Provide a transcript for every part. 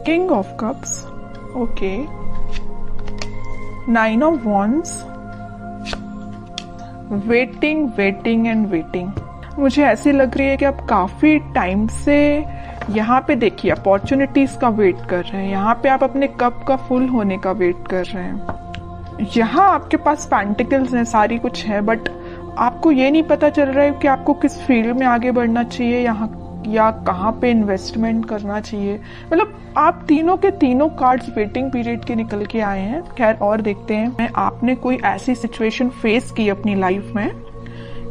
King of cups, okay, 9 of wands, waiting waiting and waiting. मुझे ऐसी लग रही है कि आप काफी टाइम से यहाँ पे देखिए अपॉर्चुनिटीज का वेट कर रहे हैं, यहाँ पे आप अपने कप का फुल होने का वेट कर रहे हैं। यहाँ आपके पास पेंटिकल्स हैं, सारी कुछ है, बट आपको ये नहीं पता चल रहा है कि आपको किस फील्ड में आगे बढ़ना चाहिए यहाँ या कहाँ पे इन्वेस्टमेंट करना चाहिए। मतलब आप तीनों के तीनों कार्ड्स वेटिंग पीरियड के निकल के आए हैं। खैर और देखते हैं, आपने कोई ऐसी सिचुएशन फेस की अपनी लाइफ में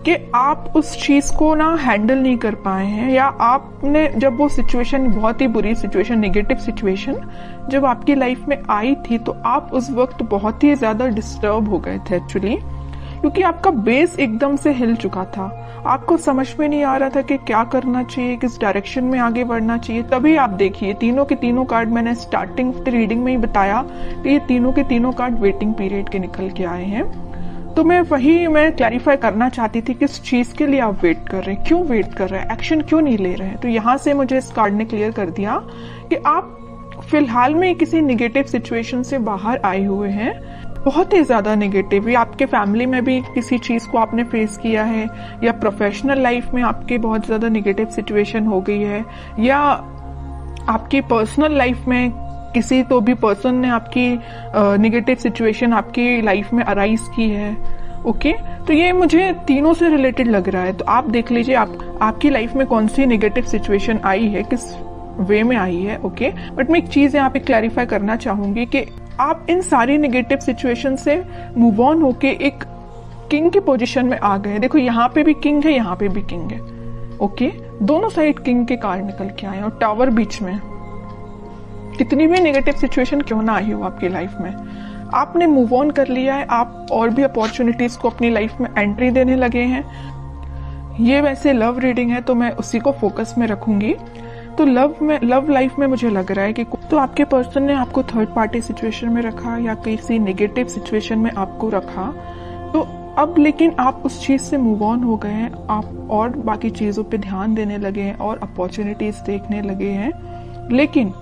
कि आप उस चीज को ना हैंडल नहीं कर पाए हैं, या आपने जब वो सिचुएशन, बहुत ही बुरी सिचुएशन, नेगेटिव सिचुएशन जब आपकी लाइफ में आई थी तो आप उस वक्त बहुत ही ज्यादा डिस्टर्ब हो गए थे एक्चुअली, क्योंकि आपका बेस एकदम से हिल चुका था। आपको समझ में नहीं आ रहा था कि क्या करना चाहिए, किस डायरेक्शन में आगे बढ़ना चाहिए। तभी आप देखिए तीनों के तीनों कार्ड, मैंने स्टार्टिंग रीडिंग में ही बताया कि ये तीनों के तीनों कार्ड वेटिंग पीरियड के निकल के आए हैं। तो मैं क्लैरिफाई करना चाहती थी किस चीज के लिए आप वेट कर रहे हैं, क्यों वेट कर रहे हैं, एक्शन क्यों नहीं ले रहे हैं। तो यहाँ से मुझे इस कार्ड ने क्लियर कर दिया कि आप फिलहाल में किसी निगेटिव सिचुएशन से बाहर आए हुए हैं, बहुत ही ज्यादा नेगेटिव, या आपके फैमिली में भी किसी चीज को आपने फेस किया है, या प्रोफेशनल लाइफ में आपके बहुत ज्यादा नेगेटिव सिचुएशन हो गई है, या आपकी पर्सनल लाइफ में किसी तो भी पर्सन ने आपकी नेगेटिव सिचुएशन आपकी लाइफ में अराइज की है। ओके, तो ये मुझे तीनों से रिलेटेड लग रहा है। तो आप देख लीजिए आपकी लाइफ में कौन सी नेगेटिव सिचुएशन आई है, किस वे में आई है। ओके, बट मैं एक चीज यहाँ पे क्लैरिफाई करना चाहूंगी कि आप इन सारी नेगेटिव सिचुएशन से मूव ऑन होके एक किंग की पोजीशन में आ गए। देखो यहाँ पे भी किंग है, यहाँ पे भी किंग है। ओके, दोनों साइड किंग के कार्ड निकल के आए और टावर बीच में। कितनी भी नेगेटिव सिचुएशन क्यों ना आई हो आपकी लाइफ में, आपने मूव ऑन कर लिया है, आप और भी अपॉर्चुनिटीज को अपनी लाइफ में एंट्री देने लगे हैं। ये वैसे लव रीडिंग है तो मैं उसी को फोकस में रखूंगी। तो लव लाइफ में मुझे लग रहा है कि तो आपके पर्सन ने आपको थर्ड पार्टी सिचुएशन में रखा या किसी नेगेटिव सिचुएशन में आपको रखा, तो अब लेकिन आप उस चीज से मूव ऑन हो गए हैं, आप और बाकी चीजों पे ध्यान देने लगे हैं और अपॉर्चुनिटीज देखने लगे हैं। लेकिन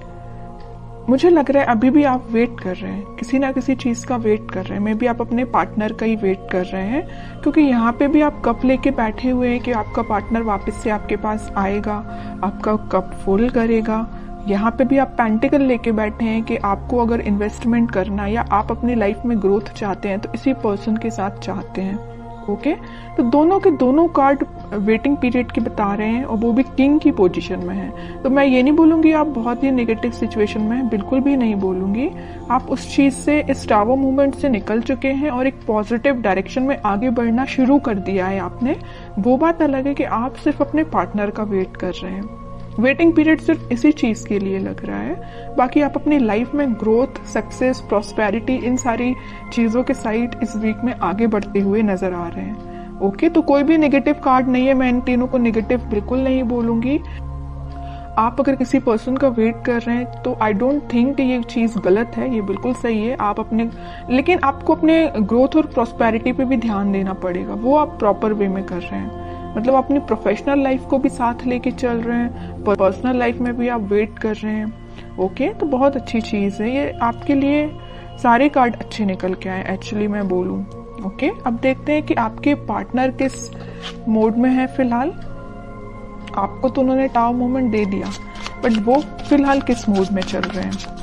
मुझे लग रहा है अभी भी आप वेट कर रहे हैं, किसी ना किसी चीज का वेट कर रहे हैं। मे बी आप अपने पार्टनर का ही वेट कर रहे हैं, क्योंकि यहाँ पे भी आप कप लेके बैठे हुए हैं कि आपका पार्टनर वापस से आपके पास आएगा, आपका कप फुल करेगा। यहाँ पे भी आप पेंटिकल लेके बैठे हैं कि आपको अगर इन्वेस्टमेंट करना या आप अपनी लाइफ में ग्रोथ चाहते हैं तो इसी पर्सन के साथ चाहते हैं। ओके, तो दोनों के दोनों कार्ड वेटिंग पीरियड की बता रहे हैं और वो भी किंग की पोजीशन में है। तो मैं ये नहीं बोलूंगी आप बहुत ही नेगेटिव सिचुएशन में हैं, बिल्कुल भी नहीं बोलूंगी। आप उस चीज से, इस टावर मूवमेंट से निकल चुके हैं और एक पॉजिटिव डायरेक्शन में आगे बढ़ना शुरू कर दिया है आपने। वो बात अलग है कि आप सिर्फ अपने पार्टनर का वेट कर रहे हैं। वेटिंग पीरियड सिर्फ इसी चीज के लिए लग रहा है, बाकी आप अपनी लाइफ में ग्रोथ, सक्सेस, प्रॉस्पेरिटी, इन सारी चीजों के साइड इस वीक में आगे बढ़ते हुए नजर आ रहे हैं। ओके, तो कोई भी नेगेटिव कार्ड नहीं है, मैं इन तीनों को नेगेटिव बिल्कुल नहीं बोलूंगी। आप अगर किसी पर्सन का वेट कर रहे हैं तो आई डोंट थिंक कि ये चीज गलत है, ये बिल्कुल सही है। आप अपने, लेकिन आपको अपने ग्रोथ और प्रॉस्पेरिटी पे भी ध्यान देना पड़ेगा, वो आप प्रॉपर वे में कर रहे हैं। मतलब अपनी प्रोफेशनल लाइफ को भी साथ लेके चल रहे हैं, पर्सनल लाइफ में भी आप वेट कर रहे हैं। ओके, तो बहुत अच्छी चीज है ये आपके लिए। सारे कार्ड अच्छे निकल के आए एक्चुअली मैं बोलूं। ओके, अब देखते हैं कि आपके पार्टनर किस मोड में है फिलहाल। आपको तो उन्होंने टावर मूवमेंट दे दिया, बट वो फिलहाल किस मोड में चल रहे हैं।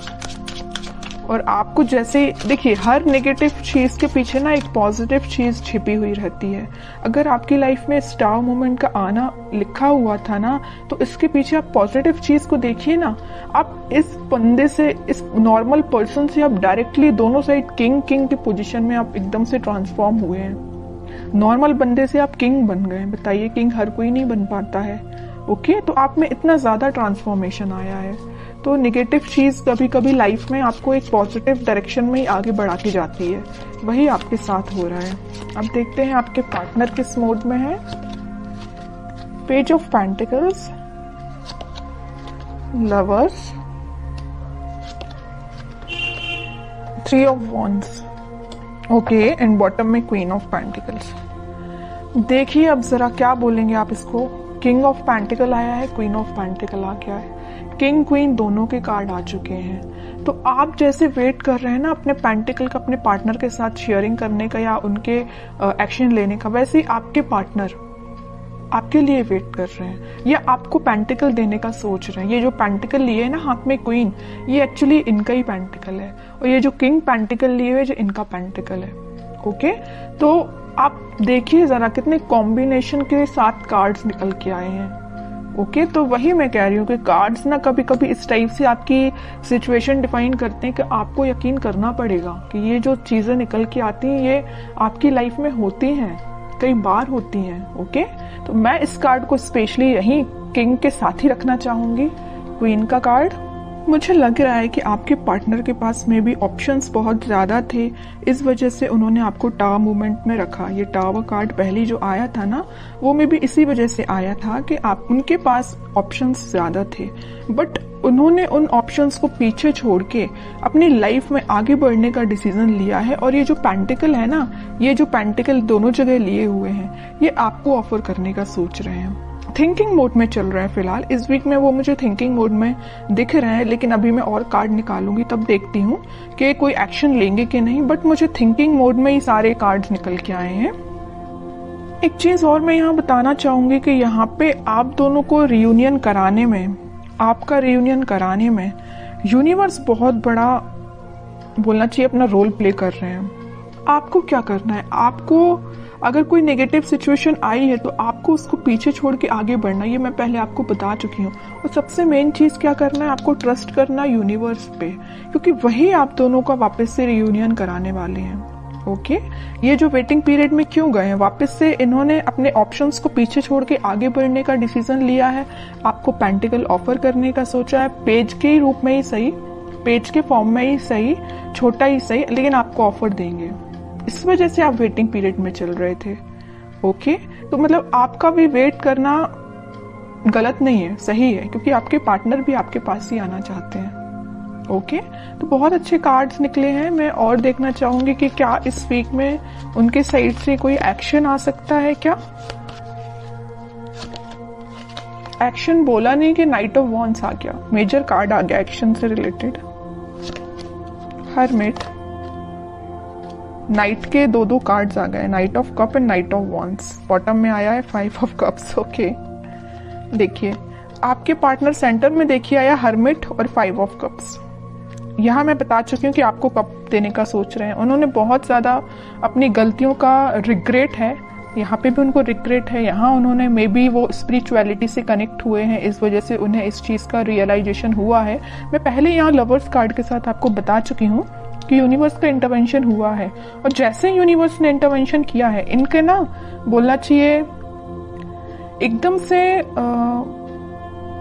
और आपको जैसे देखिए, हर नेगेटिव चीज के पीछे ना एक पॉजिटिव चीज छिपी हुई रहती है। अगर आपकी लाइफ में स्टार मोमेंट का आना लिखा हुआ था ना, तो इसके पीछे आप पॉजिटिव चीज को देखिए ना। आप इस बंदे से, इस नॉर्मल पर्सन से आप डायरेक्टली दोनों साइड किंग की पोजीशन में आप एकदम से ट्रांसफॉर्म हुए हैं। नॉर्मल बंदे से आप किंग बन गए। बताइए, किंग हर कोई नहीं बन पाता है। ओके, तो आप में इतना ज्यादा ट्रांसफॉर्मेशन आया है। तो नेगेटिव चीज कभी कभी लाइफ में आपको एक पॉजिटिव डायरेक्शन में ही आगे बढ़ाती जाती है, वही आपके साथ हो रहा है। अब देखते हैं आपके पार्टनर किस मोड में है। Page of pentacles, lovers, 3 of wands, okay, and bottom में क्वीन ऑफ पेंटिकल्स। देखिए अब जरा क्या बोलेंगे आप इसको। किंग ऑफ पेंटिकल आया है, क्वीन ऑफ पेंटिकल आ गया है। किंग क्वीन दोनों के कार्ड आ चुके हैं। तो आप जैसे वेट कर रहे हैं ना अपने पेंटिकल का अपने पार्टनर के साथ शेयरिंग करने का या उनके एक्शन लेने का, वैसे ही आपके पार्टनर आपके लिए वेट कर रहे हैं या आपको पेंटिकल देने का सोच रहे हैं। ये जो पेंटिकल लिए है ना हाथ में क्वीन, ये एक्चुअली इनका ही पेंटिकल है, और ये जो किंग पेंटिकल लिए हुए जो इनका पेंटिकल है। ओके, तो आप देखिए जरा कितने कॉम्बिनेशन के साथ कार्ड्स निकल के आए हैं। ओके, तो वही मैं कह रही हूँ कि कार्ड्स ना कभी कभी इस टाइप से आपकी सिचुएशन डिफाइन करते हैं कि आपको यकीन करना पड़ेगा कि ये जो चीजें निकल के आती हैं ये आपकी लाइफ में होती हैं, कई बार होती हैं। ओके, तो मैं इस कार्ड को स्पेशली यहीं किंग के साथ ही रखना चाहूंगी, क्वीन का कार्ड। मुझे लग रहा है कि आपके पार्टनर के पास में भी ऑप्शंस बहुत ज्यादा थे, इस वजह से उन्होंने आपको टावर मूवमेंट में रखा। ये टावर कार्ड पहली जो आया था ना, वो में भी इसी वजह से आया था कि आप उनके पास ऑप्शंस ज्यादा थे, बट उन्होंने उन ऑप्शंस को पीछे छोड़ के अपनी लाइफ में आगे बढ़ने का डिसीजन लिया है। और ये जो पेंटिकल है ना, ये जो पेंटिकल दोनों जगह लिए हुए हैं, ये आपको ऑफर करने का सोच रहे हैं। थिंकिंग मोड में चल रहा है फिलहाल, इस वीक में वो मुझे थिंकिंग मोड में दिख रहे हैं, लेकिन अभी मैं और कार्ड निकालूंगी तब देखती हूँ कि कोई एक्शन लेंगे कि नहीं, बट मुझे थिंकिंग मोड में ही सारे कार्ड्स निकल के आए हैं। एक चीज और मैं यहाँ बताना चाहूंगी कि यहाँ पे आप दोनों को रियूनियन कराने में, आपका रियूनियन कराने में यूनिवर्स बहुत बड़ा बोलना चाहिए अपना रोल प्ले कर रहे हैं। आपको क्या करना है, आपको अगर कोई नेगेटिव सिचुएशन आई है तो आपको उसको पीछे छोड़ के आगे बढ़ना, ये मैं पहले आपको बता चुकी हूँ। और सबसे मेन चीज क्या करना है, आपको ट्रस्ट करना यूनिवर्स पे, क्योंकि वही आप दोनों का वापस से रियूनियन कराने वाले हैं। ओके, ये जो वेटिंग पीरियड में क्यों गए हैं, वापस से इन्होंने अपने ऑप्शंस को पीछे छोड़ के आगे बढ़ने का डिसीजन लिया है, आपको पेंटिकल ऑफर करने का सोचा है, पेज के ही रूप में ही सही, पेज के फॉर्म में ही सही, छोटा ही सही, लेकिन आपको ऑफर देंगे। इस वजह से आप वेटिंग पीरियड में चल रहे थे। ओके, तो मतलब आपका भी वेट करना गलत नहीं है, सही है, क्योंकि आपके पार्टनर भी आपके पास ही आना चाहते हैं। ओके, तो बहुत अच्छे कार्ड्स निकले हैं। मैं और देखना चाहूंगी कि क्या इस वीक में उनके साइड से कोई एक्शन आ सकता है। क्या एक्शन बोला नहीं कि नाइट ऑफ वॉन्ड्स आ गया, मेजर कार्ड आ गया एक्शन से रिलेटेड। हरमिट, नाइट के दो कार्ड्स आ गए, night of cup and night of wands. Bottom में आया है 5 ऑफ कप्स। ओके, देखिए आपके पार्टनर सेंटर में देखिए आया हरमिट और 5 ऑफ कप्स। यहाँ मैं बता चुकी हूँ कि आपको कप देने का सोच रहे हैं। उन्होंने बहुत ज्यादा अपनी गलतियों का रिग्रेट है, यहाँ पे भी उनको रिग्रेट है, यहाँ उन्होंने मे बी वो स्पिरिचुअलिटी से कनेक्ट हुए हैं, इस वजह से उन्हें इस चीज का रियलाइजेशन हुआ है। मैं पहले यहाँ लवर्स कार्ड के साथ आपको बता चुकी हूँ कि यूनिवर्स का इंटरवेंशन हुआ है, और जैसे यूनिवर्स ने इंटरवेंशन किया है, इनके ना बोलना चाहिए एकदम से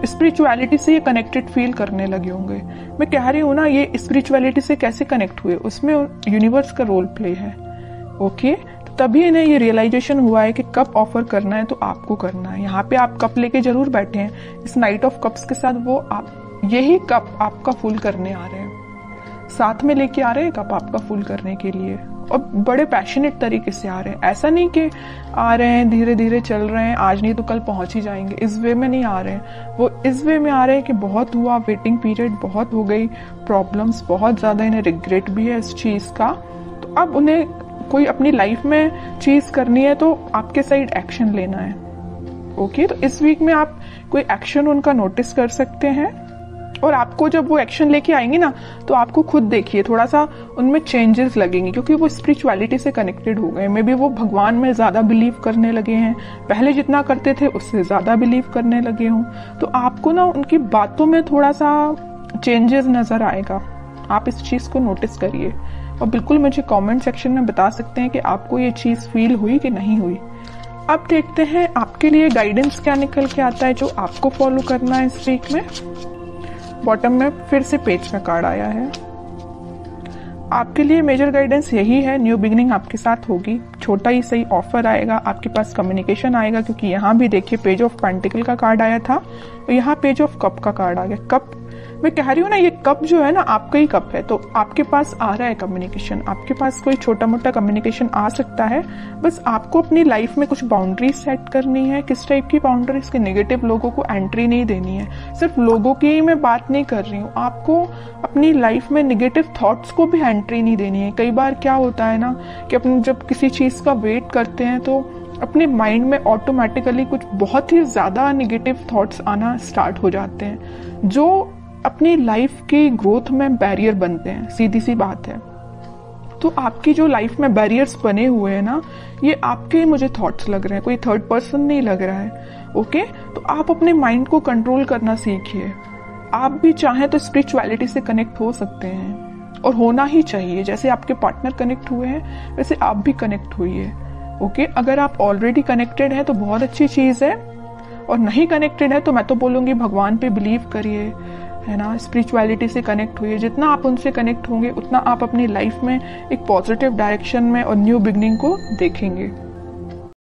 स्पिरिचुअलिटी से ये कनेक्टेड फील करने लगे होंगे। मैं कह रही हूँ ना, ये स्पिरिचुअलिटी से कैसे कनेक्ट हुए, उसमें यूनिवर्स का रोल प्ले है। ओके, तो तभी इन्हें ये रियलाइजेशन हुआ है कि कप ऑफर करना है तो आपको करना है। यहाँ पे आप कप लेके जरूर बैठे हैं, इस नाइट ऑफ कप्स के साथ वो आप यही कप आपका फुल करने आ रहे हैं, साथ में लेके आ रहे हैं कप आपका फुल करने के लिए, और बड़े पैशनेट तरीके से आ रहे हैं। ऐसा नहीं कि आ रहे हैं धीरे धीरे चल रहे हैं, आज नहीं तो कल पहुंच ही जाएंगे, इस वे में नहीं आ रहे हैं। वो इस वे में आ रहे हैं कि बहुत हुआ, वेटिंग पीरियड बहुत हो गई, प्रॉब्लम्स बहुत ज्यादा, इन्हें रिग्रेट भी है इस चीज का। तो अब उन्हें कोई अपनी लाइफ में चीज करनी है तो आपके साइड एक्शन लेना है। ओके, तो इस वीक में आप कोई एक्शन उनका नोटिस कर सकते हैं, और आपको जब वो एक्शन लेके आएंगे ना, तो आपको खुद देखिए थोड़ा सा उनमें चेंजेस लगेंगे, क्योंकि वो स्पिरिचुअलिटी से कनेक्टेड हो गए। मे बी वो भगवान में ज्यादा बिलीव करने लगे हैं, पहले जितना करते थे उससे ज्यादा बिलीव करने लगे हों। तो आपको ना उनकी बातों में थोड़ा सा चेंजेस नजर आएगा, आप इस चीज को नोटिस करिए, और बिल्कुल मुझे कमेंट सेक्शन में बता सकते हैं कि आपको ये चीज फील हुई कि नहीं हुई। अब देखते हैं आपके लिए गाइडेंस क्या निकल के आता है जो आपको फॉलो करना है इस वीक में। बॉटम में फिर से पेज का कार्ड आया है। आपके लिए मेजर गाइडेंस यही है, न्यू बिगिनिंग आपके साथ होगी, छोटा ही सही ऑफर आएगा, आपके पास कम्युनिकेशन आएगा, क्योंकि यहाँ भी देखिए पेज ऑफ पेंटिकल का कार्ड आया था और यहाँ पेज ऑफ कप का कार्ड आ गया। कप मैं कह रही हूँ ना, ये कप जो है ना आपका ही कप है, तो आपके पास आ रहा है कम्युनिकेशन, आपके पास कोई छोटा मोटा कम्युनिकेशन आ सकता है। बस आपको अपनी लाइफ में कुछ बाउंड्रीज सेट करनी है। किस टाइप की बाउंड्रीज? के नेगेटिव लोगों को एंट्री नहीं देनी है। सिर्फ लोगों की ही मैं बात नहीं कर रही हूँ, आपको अपनी लाइफ में नेगेटिव थॉट्स को भी एंट्री नहीं देनी है। कई बार क्या होता है ना कि अपन जब किसी चीज का वेट करते हैं तो अपने माइंड में ऑटोमेटिकली कुछ बहुत ही ज्यादा नेगेटिव थॉट्स आना स्टार्ट हो जाते हैं, जो अपनी लाइफ की ग्रोथ में बैरियर बनते हैं। सीधी सी बात है। तो आपकी जो लाइफ में बैरियर्स बने हुए हैं ना, ये आपके मुझे थॉट्स लग रहे हैं, कोई थर्ड पर्सन नहीं लग रहा है। ओके, तो आप अपने माइंड को कंट्रोल करना सीखिए। आप भी चाहें तो स्पिरिचुअलिटी से कनेक्ट हो सकते हैं, और होना ही चाहिए। जैसे आपके पार्टनर कनेक्ट हुए हैं वैसे आप भी कनेक्ट होइए। ओके, अगर आप ऑलरेडी कनेक्टेड हैं तो बहुत अच्छी चीज है, और नहीं कनेक्टेड है तो मैं तो बोलूंगी भगवान पे बिलीव करिए, है ना, स्पिरिचुअलिटी से कनेक्ट हुइए। जितना आप उनसे कनेक्ट होंगे उतना आप अपनी लाइफ में एक पॉजिटिव डायरेक्शन में और न्यू बिगनिंग को देखेंगे।